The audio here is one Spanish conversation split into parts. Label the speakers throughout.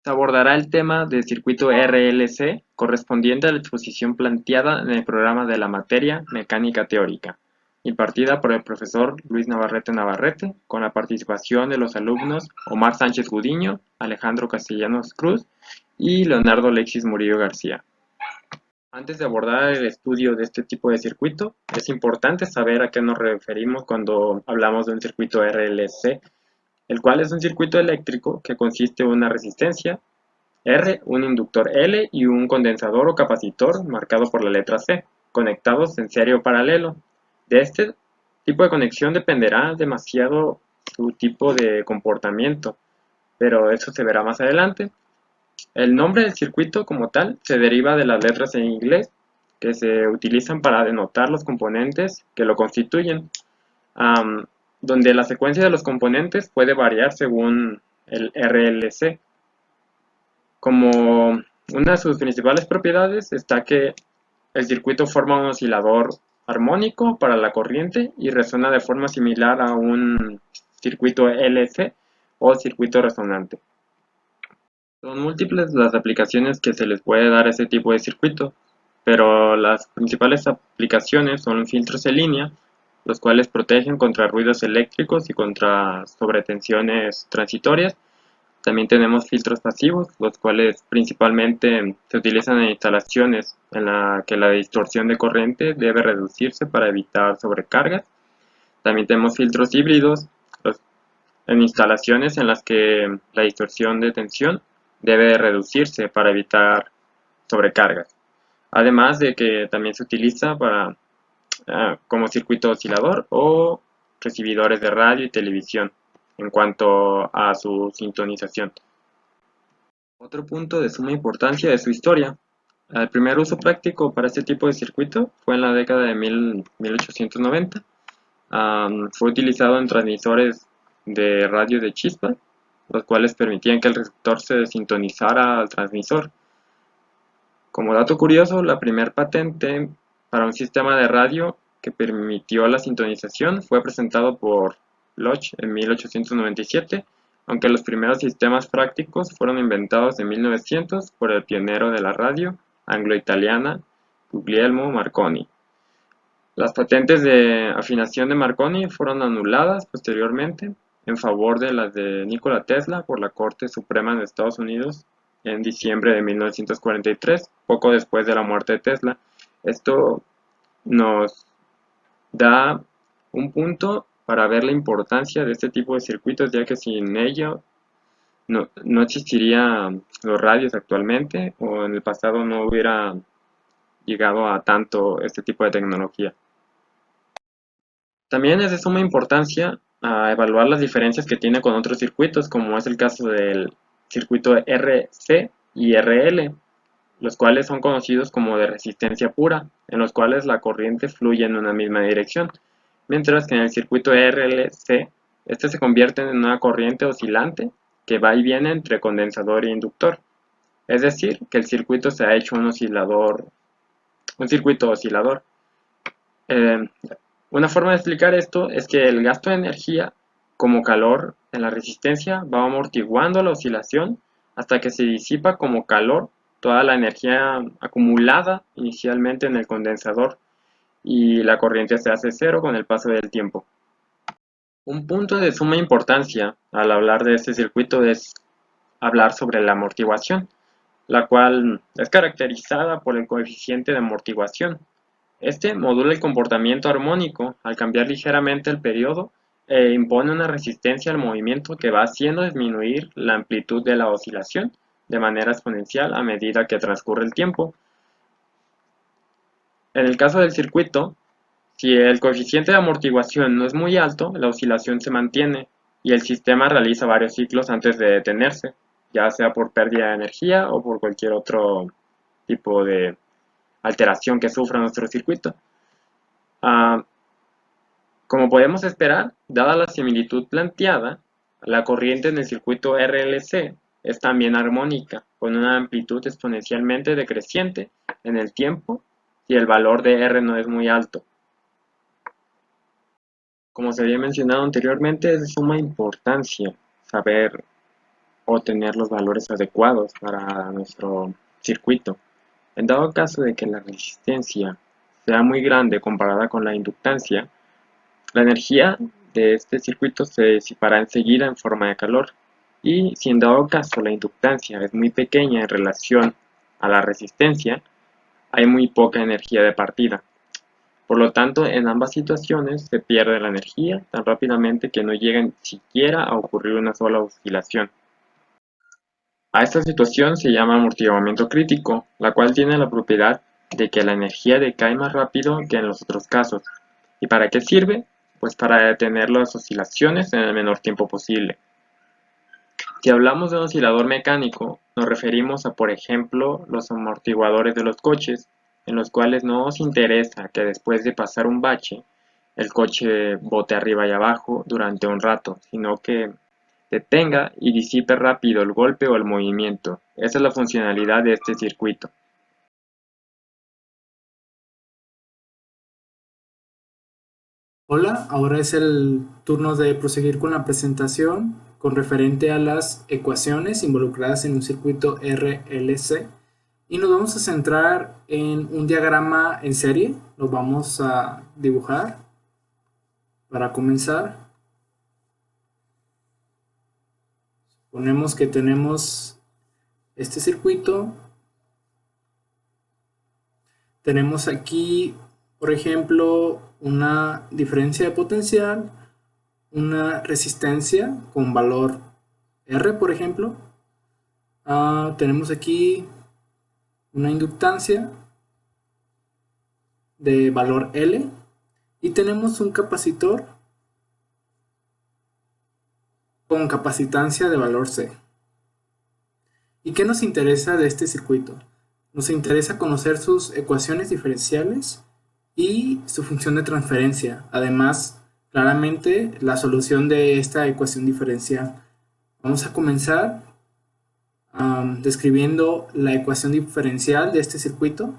Speaker 1: Se abordará el tema del circuito RLC correspondiente a la exposición planteada en el programa de la materia Mecánica Teórica, impartida por el profesor Luis Navarrete Navarrete, con la participación de los alumnos Omar Sánchez Gudiño, Alejandro Castellanos Cruz y Leonardo Alexis Murillo García. Antes de abordar el estudio de este tipo de circuito, es importante saber a qué nos referimos cuando hablamos de un circuito RLC, el cual es un circuito eléctrico que consiste en una resistencia R, un inductor L y un condensador o capacitor marcado por la letra C, conectados en serie o paralelo. De este tipo de conexión dependerá demasiado su tipo de comportamiento, pero eso se verá más adelante. El nombre del circuito como tal se deriva de las letras en inglés que se utilizan para denotar los componentes que lo constituyen, am, donde la secuencia de los componentes puede variar según el RLC. Como una de sus principales propiedades está que el circuito forma un oscilador armónico para la corriente y resuena de forma similar a un circuito LC o circuito resonante. Son múltiples las aplicaciones que se les puede dar a este tipo de circuito, pero las principales aplicaciones son filtros en línea, los cuales protegen contra ruidos eléctricos y contra sobretensiones transitorias. También tenemos filtros pasivos, los cuales principalmente se utilizan en instalaciones en la que la distorsión de corriente debe reducirse para evitar sobrecargas. También tenemos filtros híbridos, en instalaciones en las que la distorsión de tensión debe reducirse para evitar sobrecargas. Además de que también se utiliza como circuito oscilador o recibidores de radio y televisión en cuanto a su sintonización. Otro punto de suma importancia es su historia. El primer uso práctico para este tipo de circuito fue en la década de 1890. Fue utilizado en transmisores de radio de chispa, los cuales permitían que el receptor se sintonizara al transmisor. Como dato curioso, la primera patente para un sistema de radio que permitió la sintonización fue presentado por Loch en 1897, aunque los primeros sistemas prácticos fueron inventados en 1900 por el pionero de la radio anglo-italiana Guglielmo Marconi. Las patentes de afinación de Marconi fueron anuladas posteriormente en favor de las de Nikola Tesla por la Corte Suprema de Estados Unidos en diciembre de 1943, poco después de la muerte de Tesla. Esto nos da un punto para ver la importancia de este tipo de circuitos, ya que sin ello no existirían los radios actualmente, o en el pasado no hubiera llegado a tanto este tipo de tecnología. También es de suma importancia evaluar las diferencias que tiene con otros circuitos, como es el caso del circuito RC y RL, los cuales son conocidos como de resistencia pura, en los cuales la corriente fluye en una misma dirección, mientras que en el circuito RLC, este se convierte en una corriente oscilante que va y viene entre condensador e inductor. Es decir, que el circuito se ha hecho un circuito oscilador. Eh, una forma de explicar esto es que el gasto de energía como calor en la resistencia va amortiguando la oscilación hasta que se disipa como calor toda la energía acumulada inicialmente en el condensador y la corriente se hace cero con el paso del tiempo. Un punto de suma importancia al hablar de este circuito es hablar sobre la amortiguación, la cual es caracterizada por el coeficiente de amortiguación. Este modula el comportamiento armónico al cambiar ligeramente el periodo e impone una resistencia al movimiento que va haciendo disminuir la amplitud de la oscilación de manera exponencial a medida que transcurre el tiempo. En el caso del circuito, si el coeficiente de amortiguación no es muy alto, la oscilación se mantiene y el sistema realiza varios ciclos antes de detenerse, ya sea por pérdida de energía o por cualquier otro tipo de alteración que sufra nuestro circuito. Ah, Como podemos esperar, dada la similitud planteada, la corriente en el circuito RLC es también armónica, con una amplitud exponencialmente decreciente en el tiempo si el valor de R no es muy alto. Como se había mencionado anteriormente, es de suma importancia saber o tener los valores adecuados para nuestro circuito. En dado caso de que la resistencia sea muy grande comparada con la inductancia, la energía de este circuito se disipará enseguida en forma de calor, y si en dado caso la inductancia es muy pequeña en relación a la resistencia, hay muy poca energía de partida. Por lo tanto, en ambas situaciones se pierde la energía tan rápidamente que no llega siquiera a ocurrir una sola oscilación. A esta situación se llama amortiguamiento crítico, la cual tiene la propiedad de que la energía decae más rápido que en los otros casos. ¿Y para qué sirve? Pues para detener las oscilaciones en el menor tiempo posible. Si hablamos de un oscilador mecánico, nos referimos a, por ejemplo, los amortiguadores de los coches, en los cuales no nos interesa que después de pasar un bache, el coche bote arriba y abajo durante un rato, sino que detenga y disipe rápido el golpe o el movimiento. Esa es la funcionalidad de este circuito.
Speaker 2: Hola, ahora es el turno de proseguir con la presentación con referente a las ecuaciones involucradas en un circuito RLC y nos vamos a centrar en un diagrama en serie. Lo vamos a dibujar para comenzar. Ponemos que tenemos este circuito. Tenemos aquí, por ejemplo, una diferencia de potencial, una resistencia con valor R, por ejemplo. Tenemos aquí una inductancia de valor L y tenemos un capacitor con capacitancia de valor C. ¿Y qué nos interesa de este circuito? Nos interesa conocer sus ecuaciones diferenciales y su función de transferencia. Además, claramente, la solución de esta ecuación diferencial. Vamos a comenzar describiendo la ecuación diferencial de este circuito,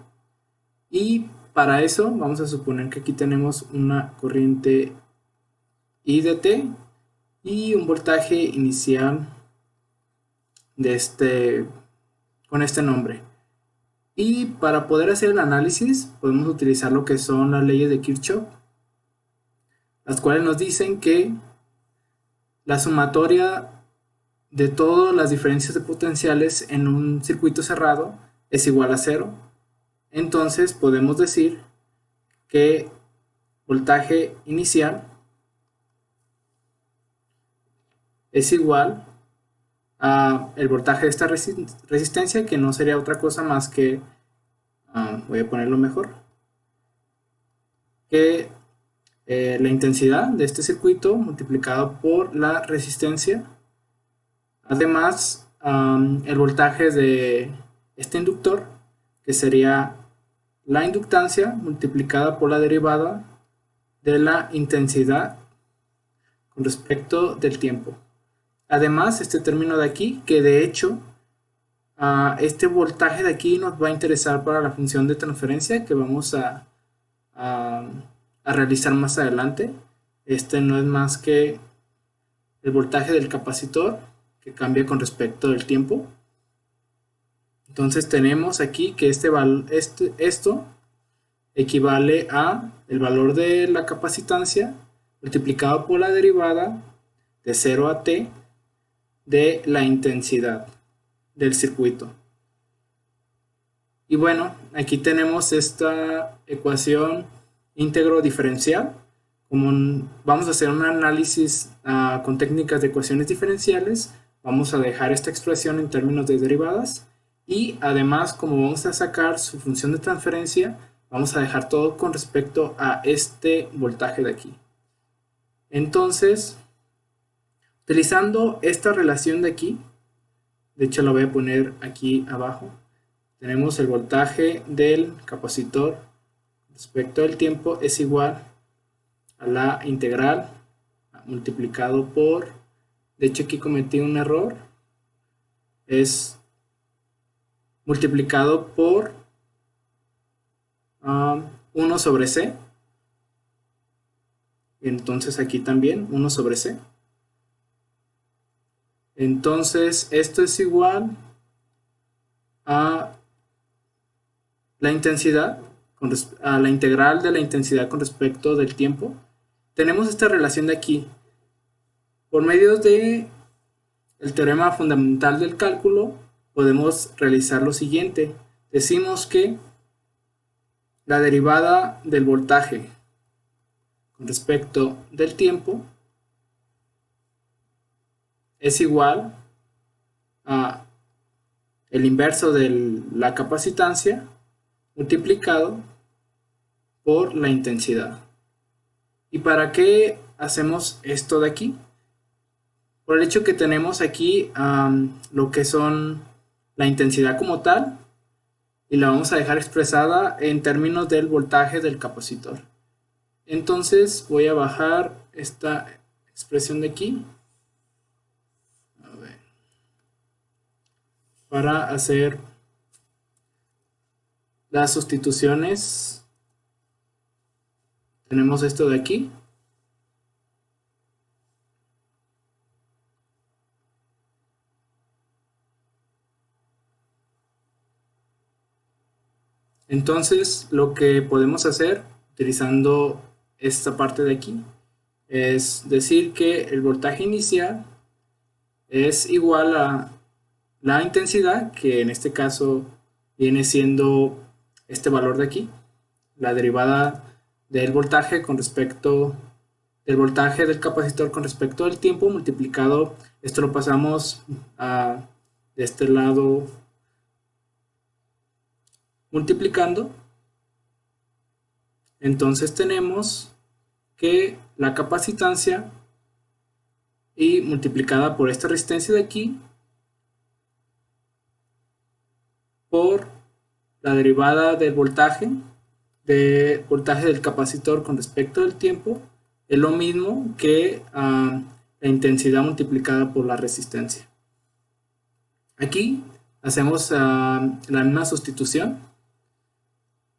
Speaker 2: y para eso vamos a suponer que aquí tenemos una corriente I de T y un voltaje inicial con este nombre. Y para poder hacer el análisis podemos utilizar lo que son las leyes de Kirchhoff, las cuales nos dicen que la sumatoria de todas las diferencias de potenciales en un circuito cerrado es igual a cero. Entonces podemos decir que voltaje inicial es igual a el voltaje de esta resistencia, que no sería otra cosa más que, voy a ponerlo mejor, que la intensidad de este circuito multiplicado por la resistencia. Además, el voltaje de este inductor, que sería la inductancia multiplicada por la derivada de la intensidad con respecto del tiempo. Además, este término de aquí, que de hecho este voltaje de aquí nos va a interesar para la función de transferencia que vamos a realizar más adelante. Este no es más que el voltaje del capacitor que cambia con respecto del tiempo. Entonces tenemos aquí que esto equivale a el valor de la capacitancia multiplicado por la derivada de 0 a t de la intensidad del circuito. Y bueno, aquí tenemos esta ecuación íntegro diferencial. Como vamos a hacer un análisis con técnicas de ecuaciones diferenciales, vamos a dejar esta expresión en términos de derivadas, y además, como vamos a sacar su función de transferencia, vamos a dejar todo con respecto a este voltaje de aquí. Entonces, utilizando esta relación de aquí, de hecho la voy a poner aquí abajo, tenemos el voltaje del capacitor respecto al tiempo es igual a la integral multiplicado por, de hecho aquí cometí un error, es multiplicado por 1 sobre c, entonces aquí también 1 sobre c. Entonces esto es igual a la intensidad, a la integral de la intensidad con respecto del tiempo. Tenemos esta relación de aquí. Por medio de el teorema fundamental del cálculo, podemos realizar lo siguiente. Decimos que la derivada del voltaje con respecto del tiempo es igual a el inverso de la capacitancia multiplicado por la intensidad. ¿Y para qué hacemos esto de aquí? Por el hecho que tenemos aquí lo que son la intensidad como tal, y la vamos a dejar expresada en términos del voltaje del capacitor. Entonces voy a bajar esta expresión de aquí para hacer las sustituciones. Tenemos esto de aquí. Entonces lo que podemos hacer utilizando esta parte de aquí es decir que el voltaje inicial es igual a la intensidad, que en este caso viene siendo este valor de aquí, la derivada del voltaje con respecto del voltaje del capacitor con respecto al tiempo multiplicado, esto lo pasamos de este lado multiplicando. Entonces tenemos que la capacitancia y multiplicada por esta resistencia de aquí por la derivada del voltaje del capacitor con respecto al tiempo es lo mismo que la intensidad multiplicada por la resistencia. Aquí hacemos la misma sustitución,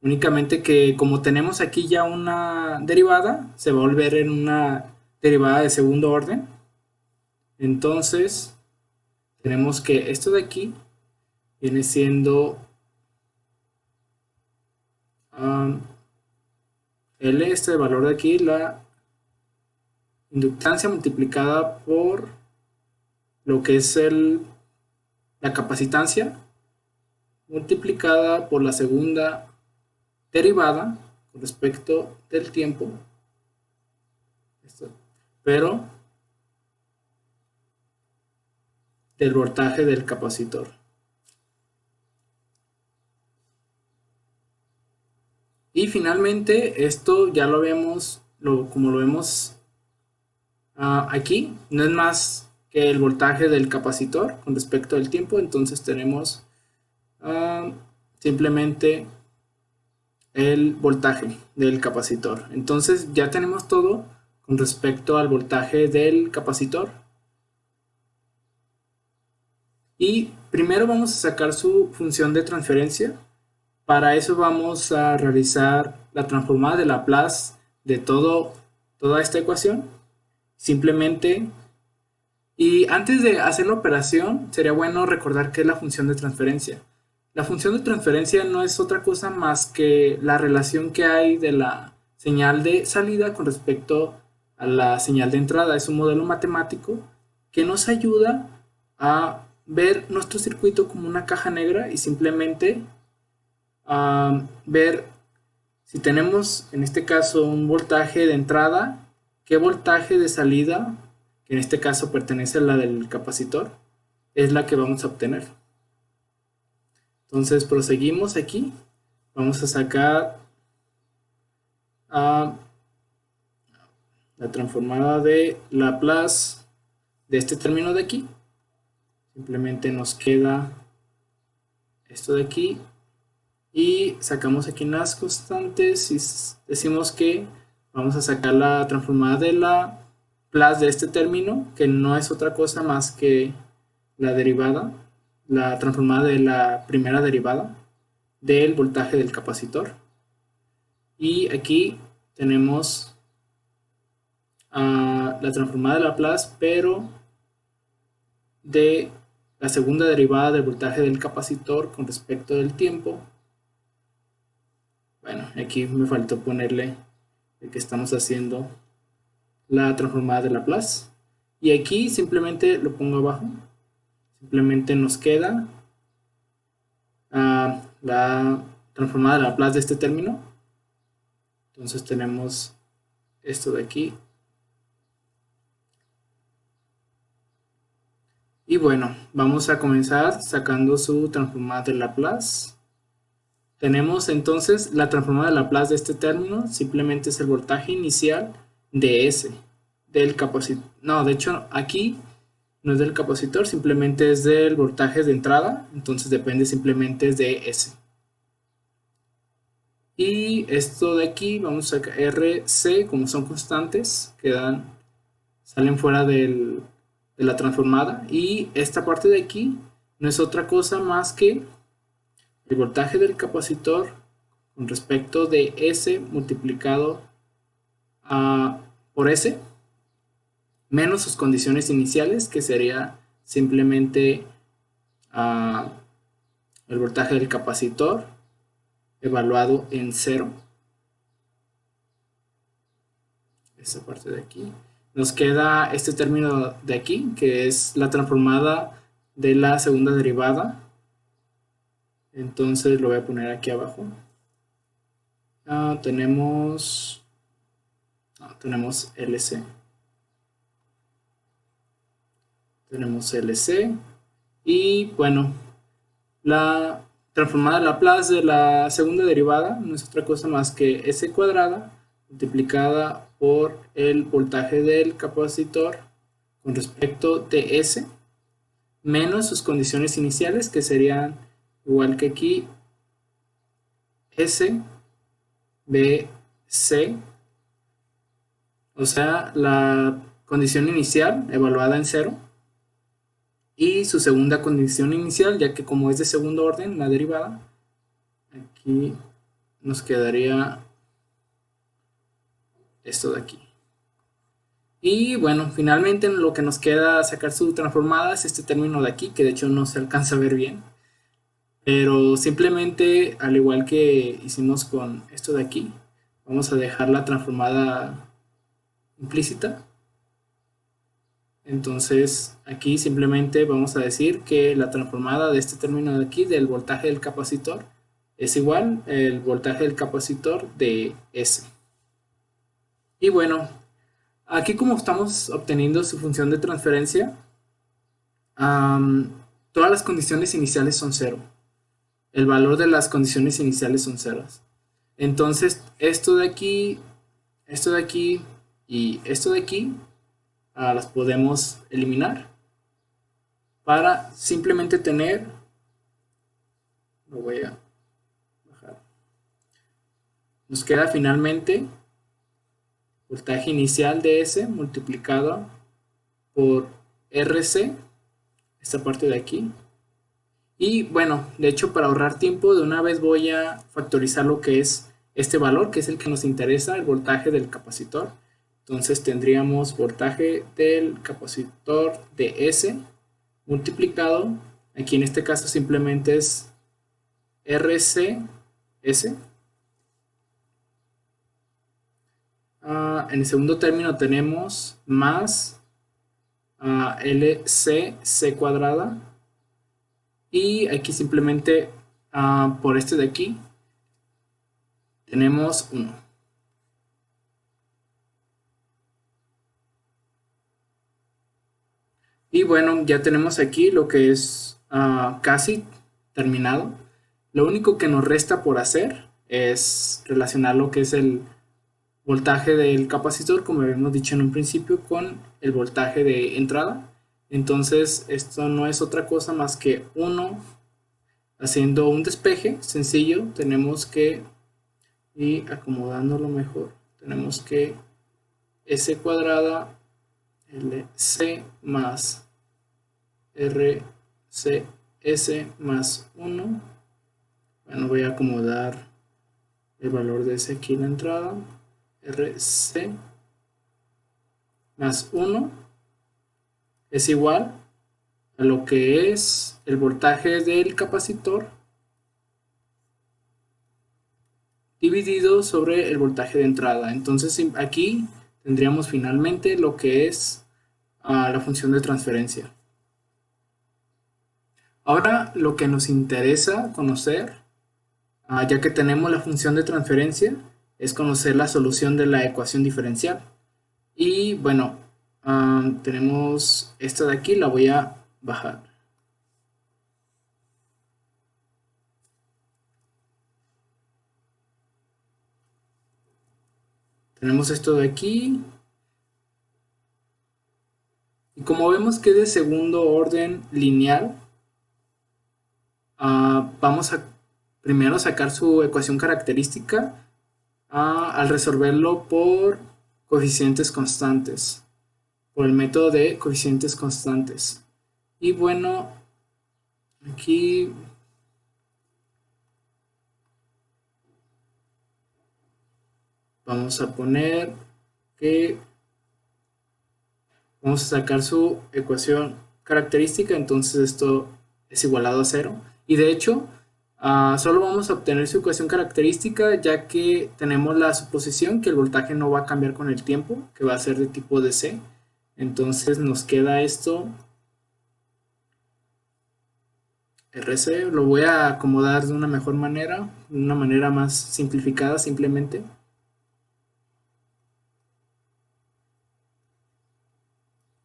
Speaker 2: únicamente que como tenemos aquí ya una derivada, se va a volver en una derivada de segundo orden. Entonces tenemos que esto de aquí viene siendo L, este valor de aquí, la inductancia multiplicada por lo que es la capacitancia multiplicada por la segunda derivada con respecto del tiempo, pero del voltaje del capacitor. Y finalmente esto ya lo vemos, como lo vemos aquí, no es más que el voltaje del capacitor con respecto al tiempo. Entonces tenemos simplemente el voltaje del capacitor. Entonces ya tenemos todo con respecto al voltaje del capacitor. Y primero vamos a sacar su función de transferencia. Para eso vamos a realizar la transformada de Laplace de toda esta ecuación. Simplemente, y antes de hacer la operación, sería bueno recordar qué es la función de transferencia. La función de transferencia no es otra cosa más que la relación que hay de la señal de salida con respecto a la señal de entrada. Es un modelo matemático que nos ayuda a ver nuestro circuito como una caja negra y simplemente ver si tenemos en este caso un voltaje de entrada, qué voltaje de salida, que en este caso pertenece a la del capacitor, es la que vamos a obtener. Entonces proseguimos aquí, vamos a sacar la transformada de Laplace de este término de aquí. Simplemente nos queda esto de aquí y sacamos aquí las constantes y decimos que vamos a sacar la transformada de la Laplace de este término, que no es otra cosa más que la derivada, la transformada de la primera derivada del voltaje del capacitor. Y aquí tenemos la transformada de Laplace, pero de la segunda derivada del voltaje del capacitor con respecto del tiempo. Bueno, aquí me faltó ponerle el que estamos haciendo la transformada de Laplace. Y aquí simplemente lo pongo abajo. Simplemente nos queda la transformada de Laplace de este término. Entonces tenemos esto de aquí. Y bueno, vamos a comenzar sacando su transformada de Laplace. Tenemos entonces la transformada de Laplace de este término, simplemente es el voltaje inicial de S, del capacitor. No, de hecho aquí no es del capacitor, simplemente es del voltaje de entrada, entonces depende simplemente de S. Y esto de aquí, vamos a sacar RC, como son constantes, salen fuera de la transformada. Y esta parte de aquí no es otra cosa más que el voltaje del capacitor con respecto de S multiplicado por S menos sus condiciones iniciales, que sería simplemente el voltaje del capacitor evaluado en 0. Esta parte de aquí. Nos queda este término de aquí, que es la transformada de la segunda derivada. Entonces lo voy a poner aquí abajo. Tenemos LC. Tenemos LC. Y bueno, la transformada de Laplace de la segunda derivada no es otra cosa más que S cuadrada multiplicada por el voltaje del capacitor con respecto de S menos sus condiciones iniciales, que serían igual que aquí S B C, o sea, la condición inicial evaluada en 0 y su segunda condición inicial, ya que como es de segundo orden la derivada, aquí nos quedaría esto de aquí. Y bueno, finalmente lo que nos queda sacar su transformada es este término de aquí, que de hecho no se alcanza a ver bien. Pero simplemente, al igual que hicimos con esto de aquí, vamos a dejar la transformada implícita. Entonces aquí simplemente vamos a decir que la transformada de este término de aquí, del voltaje del capacitor, es igual al voltaje del capacitor de S. Y bueno, aquí como estamos obteniendo su función de transferencia, todas las condiciones iniciales son 0. El valor de las condiciones iniciales son ceros. Entonces, esto de aquí y esto de aquí las podemos eliminar para simplemente tener, lo voy a bajar, nos queda finalmente voltaje inicial de S multiplicado por RC, esta parte de aquí. Y bueno, de hecho, para ahorrar tiempo, de una vez voy a factorizar lo que es este valor, que es el que nos interesa, el voltaje del capacitor. Entonces tendríamos voltaje del capacitor de S multiplicado, aquí en este caso simplemente es RCS. En el segundo término tenemos más LCC cuadrada. Y aquí simplemente por este de aquí tenemos 1. Y bueno, ya tenemos aquí lo que es casi terminado. Lo único que nos resta por hacer es relacionar lo que es el voltaje del capacitor, como habíamos dicho en un principio, con el voltaje de entrada. Entonces esto no es otra cosa más que 1 haciendo un despeje sencillo. Tenemos que, y acomodándolo mejor, tenemos que S cuadrada LC más RCS más 1. Bueno, voy a acomodar el valor de S aquí en la entrada. RC más 1 es igual a lo que es el voltaje del capacitor dividido sobre el voltaje de entrada. Entonces aquí tendríamos finalmente lo que es la función de transferencia. Ahora lo que nos interesa conocer, ya que tenemos la función de transferencia, es conocer la solución de la ecuación diferencial. Y bueno, tenemos esta de aquí, la voy a bajar. Tenemos esto de aquí. Y como vemos que es de segundo orden lineal, vamos a primero sacar su ecuación característica al resolverlo por coeficientes constantes, por el método de coeficientes constantes. Y bueno, aquí vamos a poner que vamos a sacar su ecuación característica, entonces esto es igualado a 0. Y de hecho, solo vamos a obtener su ecuación característica ya que tenemos la suposición que el voltaje no va a cambiar con el tiempo, que va a ser de tipo DC. Entonces nos queda esto RC, lo voy a acomodar de una mejor manera, de una manera más simplificada simplemente.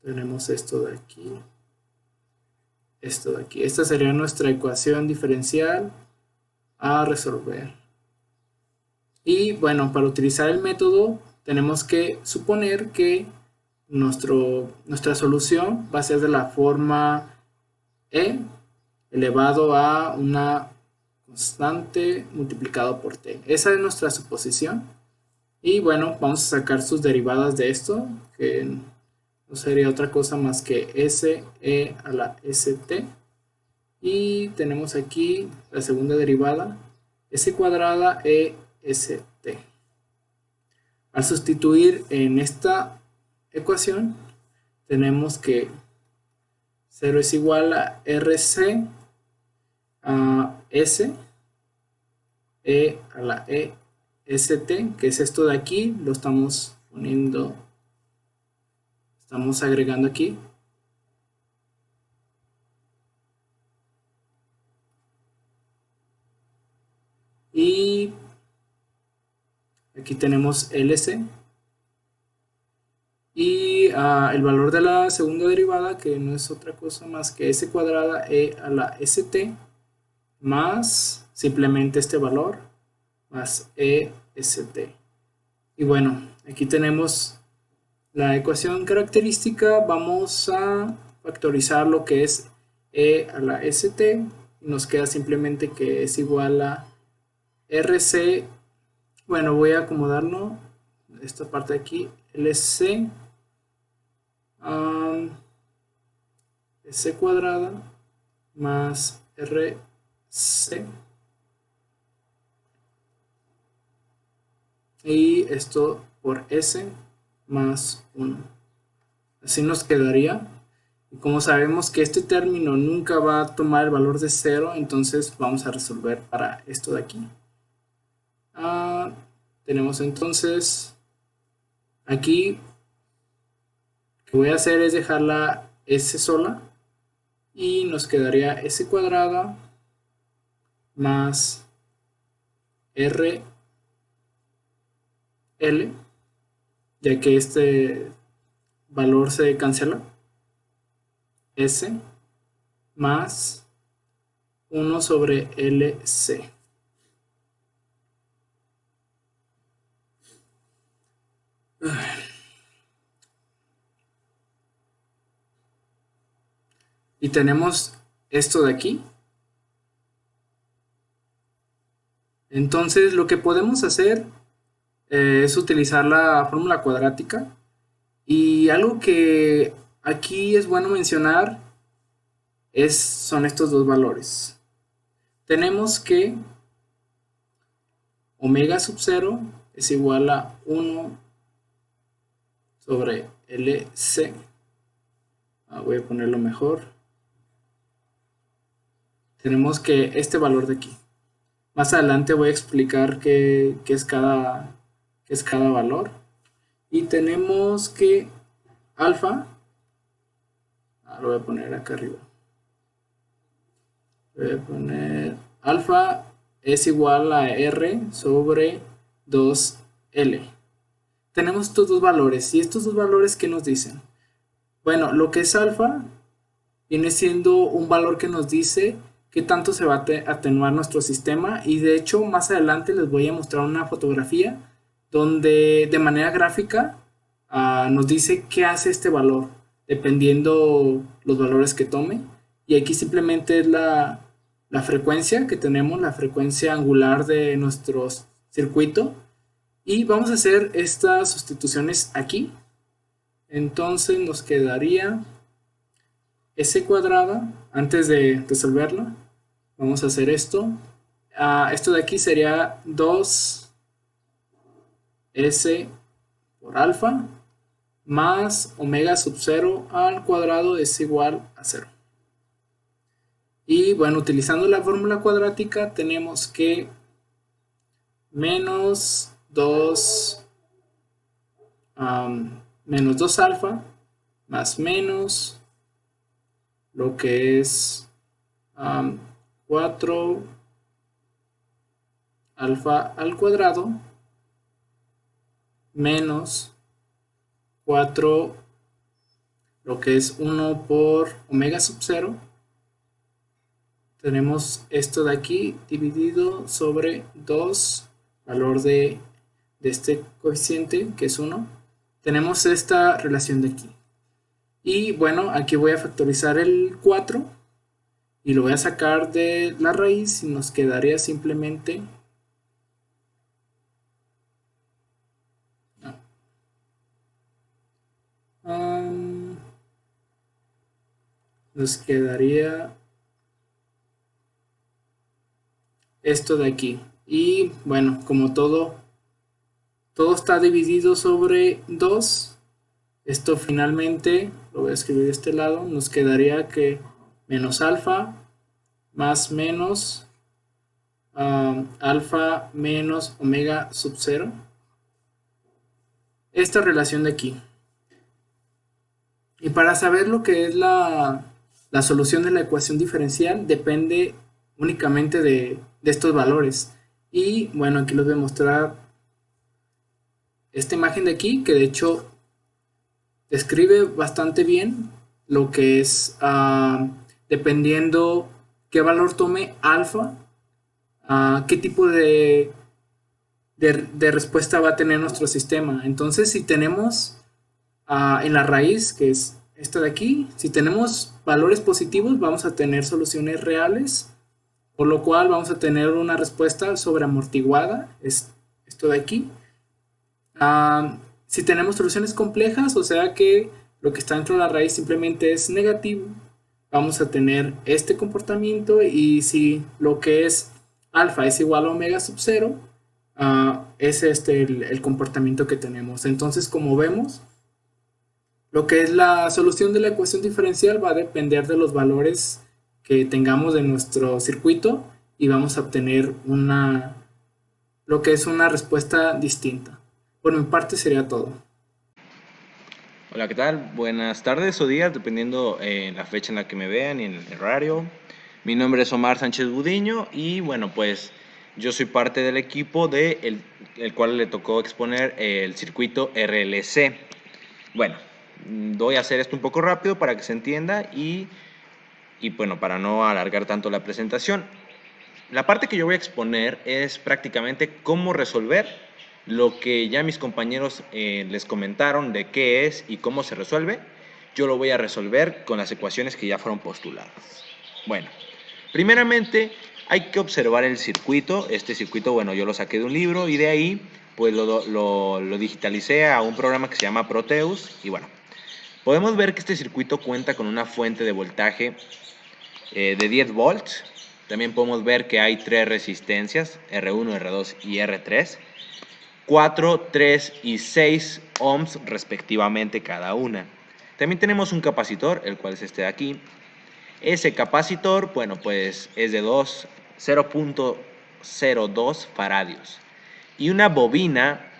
Speaker 2: Tenemos esto de aquí, esto de aquí. Esta sería nuestra ecuación diferencial a resolver. Y bueno, para utilizar el método tenemos que suponer que nuestra solución va a ser de la forma E elevado a una constante multiplicado por T. Esa es nuestra suposición. Y bueno, vamos a sacar sus derivadas de esto, que no sería otra cosa más que SE a la ST. Y tenemos aquí la segunda derivada, S cuadrada EST. Al sustituir en esta ecuación, tenemos que 0 es igual a RC a S E a la EST, que es esto de aquí, lo estamos poniendo, estamos agregando aquí. Y aquí tenemos LC. Y el valor de la segunda derivada, que no es otra cosa más que S cuadrada E a la ST, más simplemente este valor, más EST. Y bueno, aquí tenemos la ecuación característica. Vamos a factorizar lo que es E a la ST. Nos queda simplemente que es igual a RC. Bueno, voy a acomodarlo. Esta parte de aquí, LC. S cuadrada más RC. Y esto por S más 1. Así nos quedaría. Y como sabemos que este término nunca va a tomar el valor de 0, entonces vamos a resolver para esto de aquí. Tenemos entonces aquí, lo que voy a hacer es dejar la S sola y nos quedaría S cuadrada más RL, ya que este valor se cancela, S más 1 sobre LC. Y tenemos esto de aquí. Entonces lo que podemos hacer es utilizar la fórmula cuadrática. Y algo que aquí es bueno mencionar son estos dos valores. Tenemos que omega sub 0 es igual a 1 sobre LC. Voy a ponerlo mejor. tenemos que este valor de aquí. Más adelante voy a explicar qué es cada valor. Y tenemos que alfa, lo voy a poner acá arriba. Voy a poner alfa es igual a R sobre 2L. Tenemos estos dos valores. ¿Y estos dos valores qué nos dicen? Bueno, lo que es alfa viene siendo un valor que nos dice qué tanto se va a atenuar nuestro sistema, y de hecho más adelante les voy a mostrar una fotografía donde de manera gráfica nos dice qué hace este valor dependiendo los valores que tome, y aquí simplemente es la frecuencia que tenemos, la frecuencia angular de nuestro circuito, y vamos a hacer estas sustituciones aquí. Entonces nos quedaría S cuadrada. Antes de resolverla, vamos a hacer esto. Esto de aquí sería 2S por alfa más omega sub 0 al cuadrado es igual a 0. Y bueno, utilizando la fórmula cuadrática tenemos que menos 2 alfa más menos lo que es 4 alfa al cuadrado menos 4 lo que es 1 por omega sub 0. Tenemos esto de aquí dividido sobre 2, valor de este coeficiente que es 1. Tenemos esta relación de aquí. Y bueno, aquí voy a factorizar el 4 y lo voy a sacar de la raíz y nos quedaría simplemente nos quedaría esto de aquí. Y bueno, como todo está dividido sobre 2, esto finalmente lo voy a escribir de este lado, nos quedaría que menos alfa más menos alfa menos omega sub 0. Esta relación de aquí. Y para saber lo que es la solución de la ecuación diferencial, depende únicamente de estos valores. Y bueno, aquí les voy a mostrar esta imagen de aquí, que de hecho describe bastante bien lo que es dependiendo qué valor tome alfa, qué tipo de respuesta va a tener nuestro sistema. Entonces, si tenemos en la raíz, que es esta de aquí, si tenemos valores positivos, vamos a tener soluciones reales, por lo cual vamos a tener una respuesta sobreamortiguada, es esto de aquí. Si tenemos soluciones complejas, o sea que lo que está dentro de la raíz simplemente es negativo, vamos a tener este comportamiento, y si lo que es alfa es igual a omega sub 0, es el comportamiento que tenemos. Entonces, como vemos, lo que es la solución de la ecuación diferencial va a depender de los valores que tengamos de nuestro circuito, y vamos a obtener lo que es una respuesta distinta. Por mi parte sería todo.
Speaker 3: Hola, ¿qué tal? Buenas tardes o días, dependiendo la fecha en la que me vean y en el horario. Mi nombre es Omar Sánchez Budiño y bueno, pues yo soy parte del equipo el cual le tocó exponer el circuito RLC. Bueno, voy a hacer esto un poco rápido para que se entienda y bueno, para no alargar tanto la presentación. La parte que yo voy a exponer es prácticamente cómo resolver lo que ya mis compañeros les comentaron de qué es y cómo se resuelve. Yo lo voy a resolver con las ecuaciones que ya fueron postuladas. Bueno, primeramente hay que observar el circuito. Este circuito, bueno, yo lo saqué de un libro y de ahí pues lo digitalicé a un programa que se llama Proteus. Y bueno, podemos ver que este circuito cuenta con una fuente de voltaje de 10 volts. También podemos ver que hay 3 resistencias, R1, R2 y R3. 4, 3 y 6 ohms respectivamente cada una. También tenemos un capacitor, el cual es este de aquí. Ese capacitor, bueno, pues es de 0.02 faradios y una bobina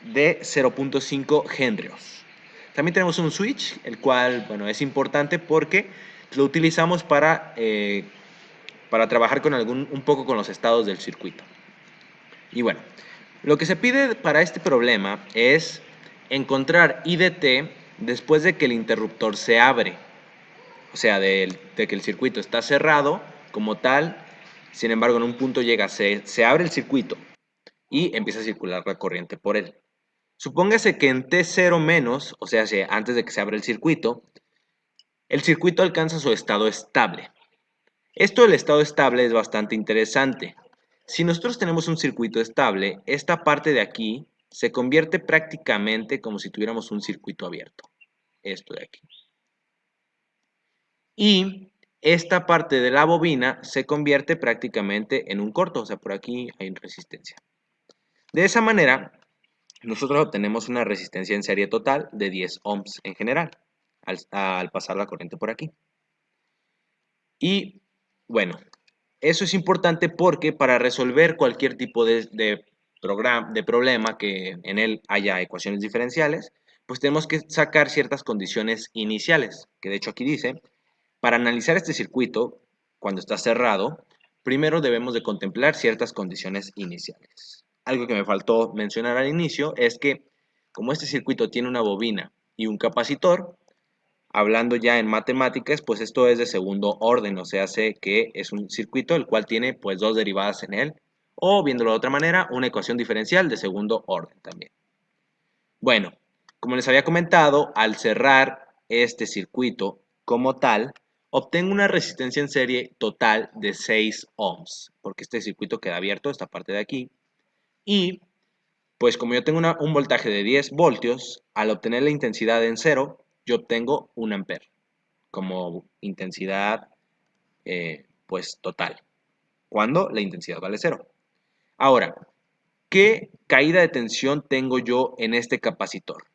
Speaker 3: de 0.5 henrios. También tenemos un switch, el cual, bueno, es importante porque lo utilizamos para trabajar con un poco con los estados del circuito. Y bueno, lo que se pide para este problema es encontrar I de t después de que el interruptor se abre. O sea, de que el circuito está cerrado como tal, sin embargo en un punto se abre el circuito y empieza a circular la corriente por él. Supóngase que en T0 menos, o sea, antes de que se abra el circuito alcanza su estado estable. Esto del estado estable es bastante interesante. Si nosotros tenemos un circuito estable, esta parte de aquí se convierte prácticamente como si tuviéramos un circuito abierto. Esto de aquí. Y esta parte de la bobina se convierte prácticamente en un corto, o sea, por aquí hay resistencia. De esa manera, nosotros obtenemos una resistencia en serie total de 10 ohms en general, al pasar la corriente por aquí. Y bueno, eso es importante porque para resolver cualquier tipo de problema que en él haya ecuaciones diferenciales, pues tenemos que sacar ciertas condiciones iniciales, que de hecho aquí dice, para analizar este circuito, cuando está cerrado, primero debemos de contemplar ciertas condiciones iniciales. Algo que me faltó mencionar al inicio es que como este circuito tiene una bobina y un capacitor, hablando ya en matemáticas, pues esto es de segundo orden, o sea, sé que es un circuito el cual tiene pues dos derivadas en él, o viéndolo de otra manera, una ecuación diferencial de segundo orden también. Bueno, como les había comentado, al cerrar este circuito como tal, obtengo una resistencia en serie total de 6 ohms, porque este circuito queda abierto, esta parte de aquí, y pues como yo tengo un voltaje de 10 voltios, al obtener la intensidad en cero, yo obtengo 1 ampere como intensidad pues total, cuando la intensidad vale cero. Ahora, ¿qué caída de tensión tengo yo en este capacitor?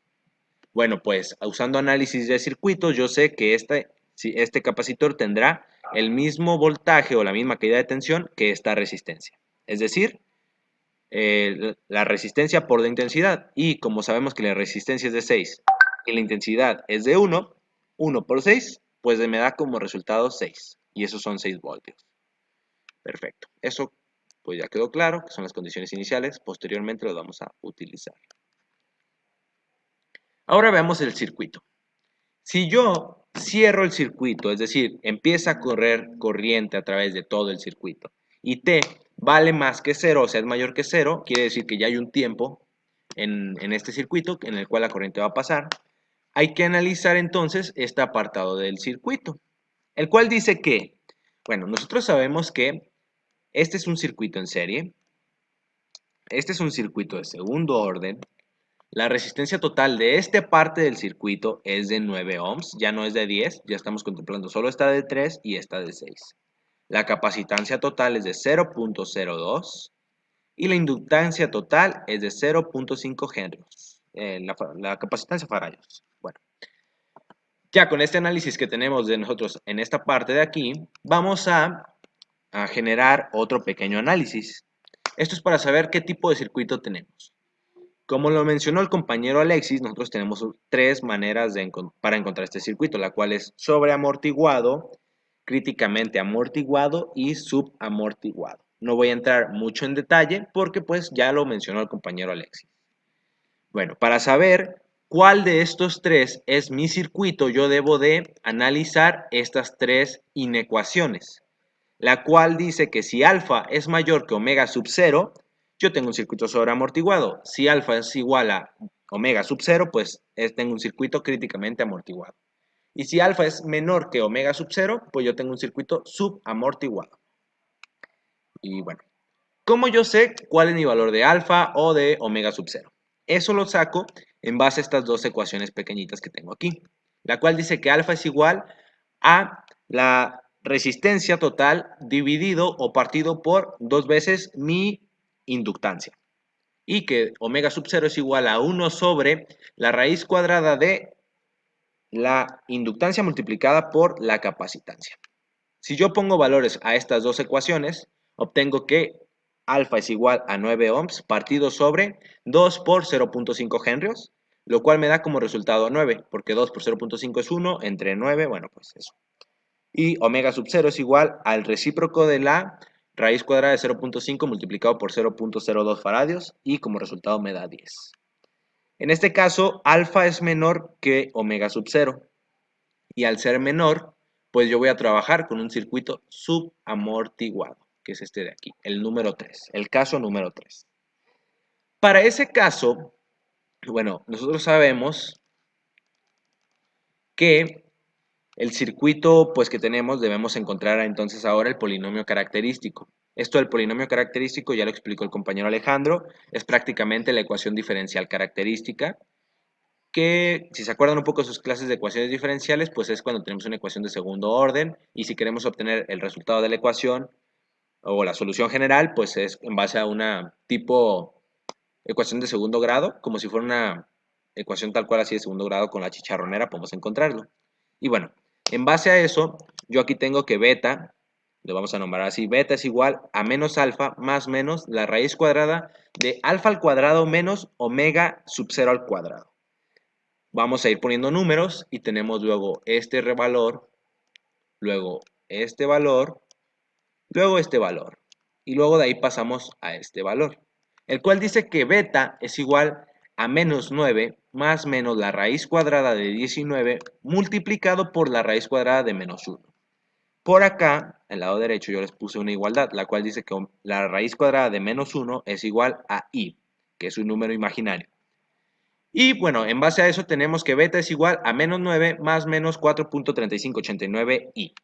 Speaker 3: Bueno, pues usando análisis de circuitos, yo sé que este capacitor tendrá el mismo voltaje o la misma caída de tensión que esta resistencia. Es decir, la resistencia por la intensidad. Y como sabemos que la resistencia es de 6 y la intensidad es de 1, 1 por 6, pues me da como resultado 6. Y esos son 6 voltios. Perfecto. Eso pues ya quedó claro, que son las condiciones iniciales. Posteriormente lo vamos a utilizar. Ahora veamos el circuito. Si yo cierro el circuito, es decir, empieza a correr corriente a través de todo el circuito, y T vale más que 0, o sea, es mayor que 0, quiere decir que ya hay un tiempo en este circuito en el cual la corriente va a pasar. Hay que analizar entonces este apartado del circuito, el cual dice que, bueno, nosotros sabemos que este es un circuito en serie, este es un circuito de segundo orden. La resistencia total de esta parte del circuito es de 9 ohms, ya no es de 10, ya estamos contemplando solo esta de 3 y esta de 6. La capacitancia total es de 0.02 y la inductancia total es de 0.5 henrios. La capacitancia faradios. Bueno, ya con este análisis que tenemos de nosotros en esta parte de aquí, vamos a generar otro pequeño análisis. Esto es para saber qué tipo de circuito tenemos. Como lo mencionó el compañero Alexis, nosotros tenemos tres maneras para encontrar este circuito, la cual es sobreamortiguado, críticamente amortiguado y subamortiguado. No voy a entrar mucho en detalle porque pues ya lo mencionó el compañero Alexis. Bueno, para saber cuál de estos tres es mi circuito, yo debo de analizar estas tres inecuaciones, la cual dice que si alfa es mayor que omega sub 0, yo tengo un circuito sobreamortiguado. Si alfa es igual a omega sub 0, pues tengo un circuito críticamente amortiguado. Y si alfa es menor que omega sub 0, pues yo tengo un circuito subamortiguado. Y bueno, ¿cómo yo sé cuál es mi valor de alfa o de omega sub 0? Eso lo saco en base a estas dos ecuaciones pequeñitas que tengo aquí, la cual dice que alfa es igual a la resistencia total dividido o partido por 2 veces mi inductancia. Y que omega sub 0 es igual a 1 sobre la raíz cuadrada de la inductancia multiplicada por la capacitancia. Si yo pongo valores a estas dos ecuaciones, obtengo que alfa es igual a 9 ohms partido sobre 2 por 0.5 henrios, lo cual me da como resultado 9, porque 2 por 0.5 es 1, entre 9, bueno, pues eso. Y omega sub 0 es igual al recíproco de la raíz cuadrada de 0.5 multiplicado por 0.02 faradios, y como resultado me da 10. En este caso, alfa es menor que omega sub 0, y al ser menor, pues yo voy a trabajar con un circuito subamortiguado, que es este de aquí, el número 3, el caso número 3. Para ese caso, bueno, nosotros sabemos que el circuito pues que tenemos debemos encontrar entonces ahora el polinomio característico. Esto del polinomio característico ya lo explicó el compañero Alejandro, es prácticamente la ecuación diferencial característica, que si se acuerdan un poco de sus clases de ecuaciones diferenciales, pues es cuando tenemos una ecuación de segundo orden, y si queremos obtener el resultado de la ecuación o la solución general, pues es en base a una tipo ecuación de segundo grado, como si fuera una ecuación tal cual así de segundo grado con la chicharronera, podemos encontrarlo. Y bueno, en base a eso, yo aquí tengo que beta, lo vamos a nombrar así, beta es igual a menos alfa más menos la raíz cuadrada de alfa al cuadrado menos omega sub 0 al cuadrado. Vamos a ir poniendo números y tenemos luego este valor, luego este valor, luego este valor. Y luego de ahí pasamos a este valor, el cual dice que beta es igual a menos 9 más menos la raíz cuadrada de 19 multiplicado por la raíz cuadrada de menos 1. Por acá, al lado derecho, yo les puse una igualdad, la cual dice que la raíz cuadrada de menos 1 es igual a i, que es un número imaginario. Y bueno, en base a eso tenemos que beta es igual a menos 9 más menos 4.3589i.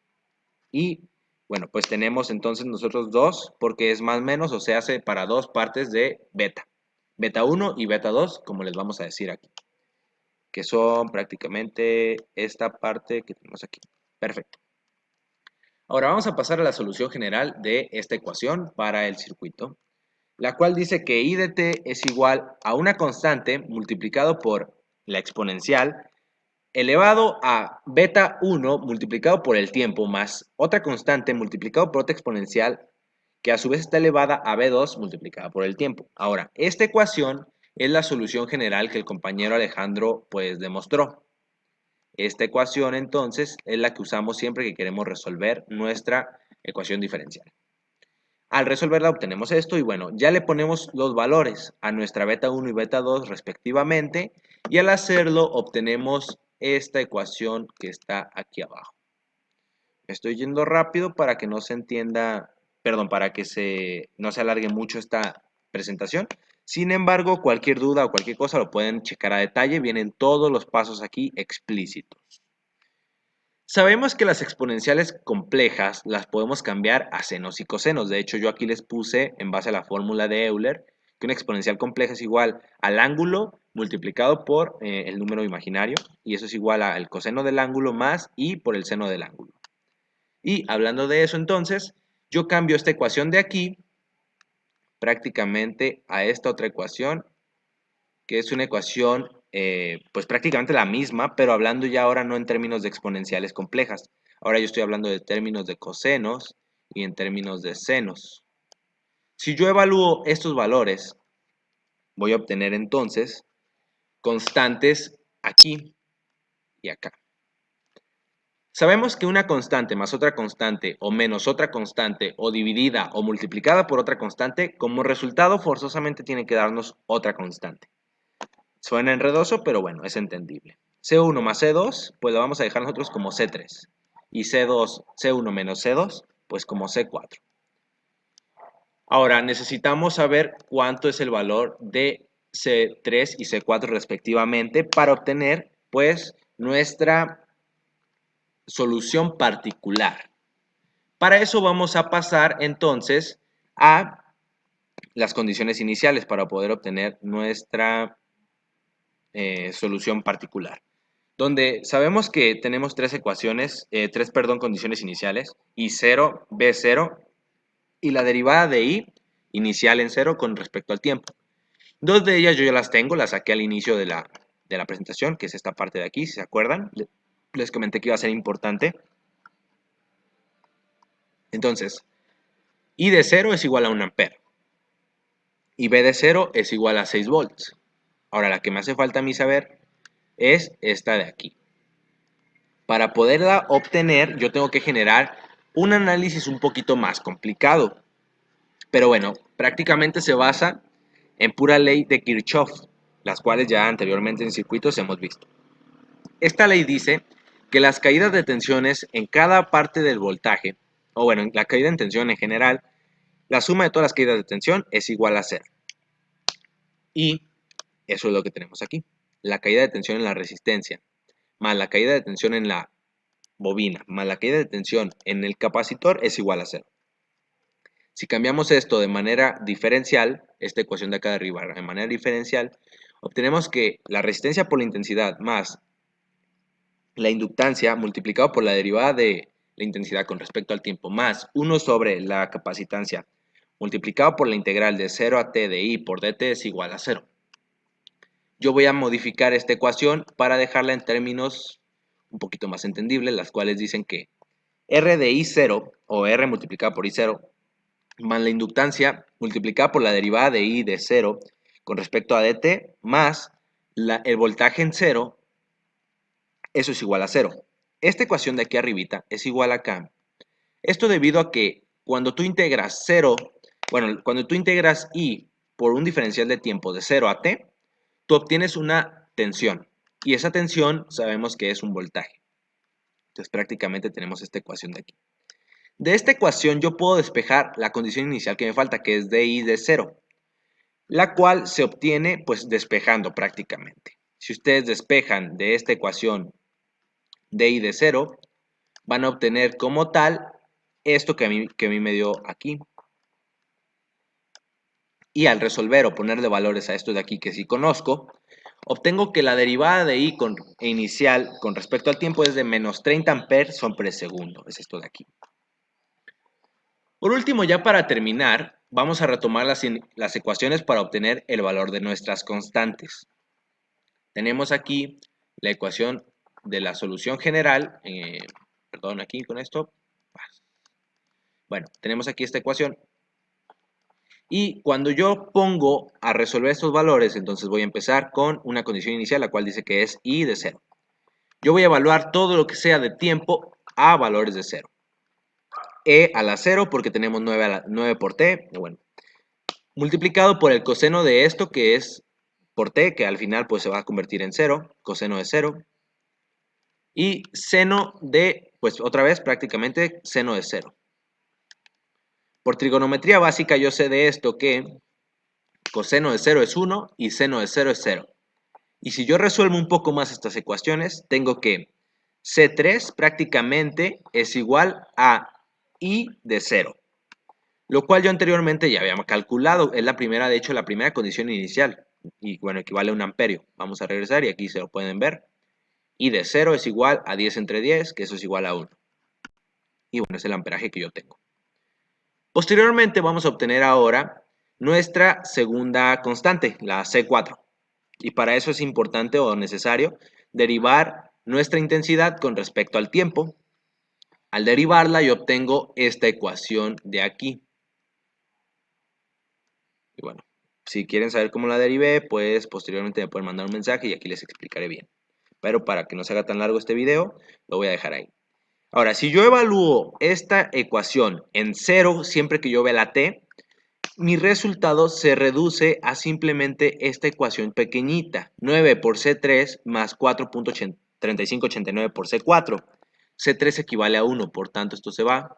Speaker 3: Y bueno, pues tenemos entonces nosotros 2 porque es más menos, o se hace para dos partes de beta. Beta 1 y beta 2, como les vamos a decir aquí, que son prácticamente esta parte que tenemos aquí. Perfecto. Ahora vamos a pasar a la solución general de esta ecuación para el circuito, la cual dice que I de t es igual a una constante multiplicado por la exponencial elevado a beta 1 multiplicado por el tiempo más otra constante multiplicado por otra exponencial que a su vez está elevada a b2 multiplicada por el tiempo. Ahora, esta ecuación es la solución general que el compañero Alejandro pues demostró. Esta ecuación entonces es la que usamos siempre que queremos resolver nuestra ecuación diferencial. Al resolverla obtenemos esto y bueno, ya le ponemos los valores a nuestra beta 1 y beta 2 respectivamente, y al hacerlo obtenemos esta ecuación que está aquí abajo. Estoy yendo rápido para que no se entienda, perdón, para que no se alargue mucho esta presentación. Sin embargo, cualquier duda o cualquier cosa lo pueden checar a detalle, vienen todos los pasos aquí explícitos. Sabemos que las exponenciales complejas las podemos cambiar a senos y cosenos. De hecho, yo aquí les puse, en base a la fórmula de Euler, que una exponencial compleja es igual al ángulo multiplicado por el número imaginario, y eso es igual al coseno del ángulo más i por el seno del ángulo. Y hablando de eso, entonces, yo cambio esta ecuación de aquí prácticamente a esta otra ecuación, que es una ecuación pues prácticamente la misma, pero hablando ya ahora no en términos de exponenciales complejas. Ahora yo estoy hablando de términos de cosenos y en términos de senos. Si yo evalúo estos valores, voy a obtener entonces constantes aquí y acá. Sabemos que una constante más otra constante o menos otra constante o dividida o multiplicada por otra constante, como resultado forzosamente tiene que darnos otra constante. Suena enredoso, pero bueno, es entendible. C1 más C2, pues lo vamos a dejar nosotros como C3. Y C2, C1 menos C2, pues como C4. Ahora, necesitamos saber cuánto es el valor de C3 y C4 respectivamente para obtener, pues, nuestra solución particular. Para eso vamos a pasar, entonces, a las condiciones iniciales para poder obtener nuestra solución particular, donde sabemos que tenemos tres ecuaciones, condiciones iniciales, I0, B0 y la derivada de I inicial en 0 con respecto al tiempo. Dos de ellas yo ya las tengo, las saqué al inicio de la presentación, que es esta parte de aquí, si se acuerdan. Les comenté que iba a ser importante. Entonces, I de 0 es igual a 1 ampere. Y B de 0 es igual a 6 volts. Ahora, la que me hace falta a mí saber es esta de aquí. Para poderla obtener, yo tengo que generar un análisis un poquito más complicado. Pero bueno, prácticamente se basa en pura ley de Kirchhoff, las cuales ya anteriormente en circuitos hemos visto. Esta ley dice que las caídas de tensiones en cada parte del voltaje, o bueno, la caída en tensión en general, la suma de todas las caídas de tensión es igual a 0. Y eso es lo que tenemos aquí. La caída de tensión en la resistencia, más la caída de tensión en la bobina, más la caída de tensión en el capacitor es igual a 0. Si cambiamos esto de manera diferencial, esta ecuación de acá de arriba, de manera diferencial, obtenemos que la resistencia por la intensidad más la inductancia multiplicado por la derivada de la intensidad con respecto al tiempo más 1 sobre la capacitancia multiplicado por la integral de 0 a t de I por dt es igual a 0. Yo voy a modificar esta ecuación para dejarla en términos un poquito más entendibles, las cuales dicen que R de I0 o R multiplicado por I0 más la inductancia multiplicada por la derivada de I de 0 con respecto a dt más el voltaje en 0, eso es igual a 0. Esta ecuación de aquí arribita es igual a acá. Esto debido a que cuando tú integras 0, bueno, cuando tú integras I por un diferencial de tiempo de 0 a t, tú obtienes una tensión. Y esa tensión sabemos que es un voltaje. Entonces prácticamente tenemos esta ecuación de aquí. De esta ecuación yo puedo despejar la condición inicial que me falta, que es de I de 0, la cual se obtiene pues despejando prácticamente. Si ustedes despejan de esta ecuación de I de 0, van a obtener como tal esto que a mí me dio aquí. Y al resolver o ponerle valores a esto de aquí que sí conozco, obtengo que la derivada de I inicial con respecto al tiempo es de menos 30 amperes sobre segundo. Es esto de aquí. Por último, ya para terminar, vamos a retomar las ecuaciones para obtener el valor de nuestras constantes. Tenemos aquí la ecuación de la solución general. Perdón, aquí con esto. Bueno, tenemos aquí esta ecuación. Y cuando yo pongo a resolver estos valores, entonces voy a empezar con una condición inicial, la cual dice que es I de 0. Yo voy a evaluar todo lo que sea de tiempo a valores de 0. E a la 0 porque tenemos 9 por t, bueno, multiplicado por el coseno de esto que es por t, que al final pues se va a convertir en 0, coseno de 0. Y seno de, pues otra vez prácticamente seno de 0. Por trigonometría básica yo sé de esto que coseno de 0 es 1 y seno de 0 es 0. Y si yo resuelvo un poco más estas ecuaciones, tengo que C3 prácticamente es igual a I de 0. Lo cual yo anteriormente ya había calculado. Es la primera, de hecho, la primera condición inicial. Y bueno, equivale a un amperio. Vamos a regresar y aquí se lo pueden ver. I de 0 es igual a 10 entre 10, que eso es igual a 1. Y bueno, es el amperaje que yo tengo. Posteriormente vamos a obtener ahora nuestra segunda constante, la C4. Y para eso es importante o necesario derivar nuestra intensidad con respecto al tiempo. Al derivarla yo obtengo esta ecuación de aquí. Y bueno, si quieren saber cómo la derivé, pues posteriormente me pueden mandar un mensaje y aquí les explicaré bien. Pero para que no se haga tan largo este video, lo voy a dejar ahí. Ahora, si yo evalúo esta ecuación en 0 siempre que yo vea la t, mi resultado se reduce a simplemente esta ecuación pequeñita, 9 por C3 más 4.3589 por C4. C3 equivale a 1, por tanto esto se va.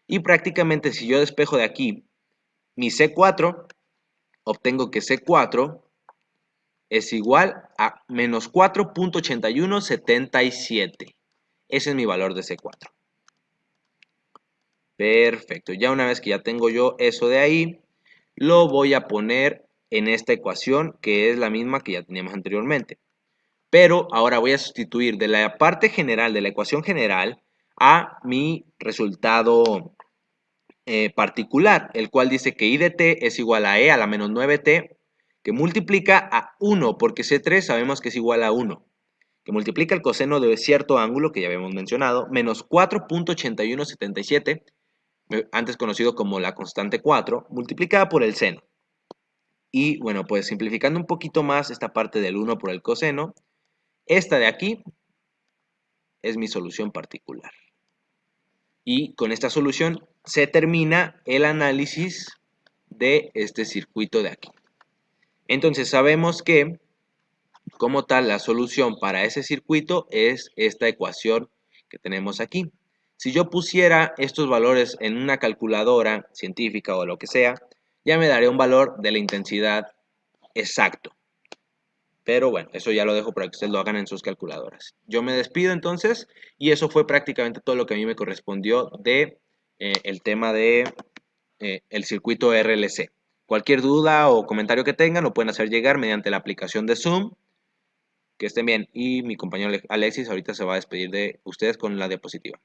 Speaker 3: Y prácticamente si yo despejo de aquí mi C4, obtengo que C4 es igual a menos 4.8177. Ese es mi valor de C4. Perfecto, ya una vez que ya tengo yo eso de ahí, lo voy a poner en esta ecuación que es la misma que ya teníamos anteriormente. Pero ahora voy a sustituir de la parte general de la ecuación general a mi resultado particular, el cual dice que I de t es igual a E a la menos 9t, que multiplica a 1, porque C3 sabemos que es igual a 1, que multiplica el coseno de cierto ángulo que ya habíamos mencionado, menos 4.8177, antes conocido como la constante 4, multiplicada por el seno. Y bueno, pues simplificando un poquito más esta parte del 1 por el coseno, esta de aquí es mi solución particular. Y con esta solución se termina el análisis de este circuito de aquí. Entonces sabemos que, como tal, la solución para ese circuito es esta ecuación que tenemos aquí. Si yo pusiera estos valores en una calculadora científica o lo que sea, ya me daría un valor de la intensidad exacto. Pero bueno, eso ya lo dejo para que ustedes lo hagan en sus calculadoras. Yo me despido entonces y eso fue prácticamente todo lo que a mí me correspondió de el tema de el circuito RLC. Cualquier duda o comentario que tengan lo pueden hacer llegar mediante la aplicación de Zoom. Que estén bien. Y mi compañero Alexis ahorita se va a despedir de ustedes con la diapositiva.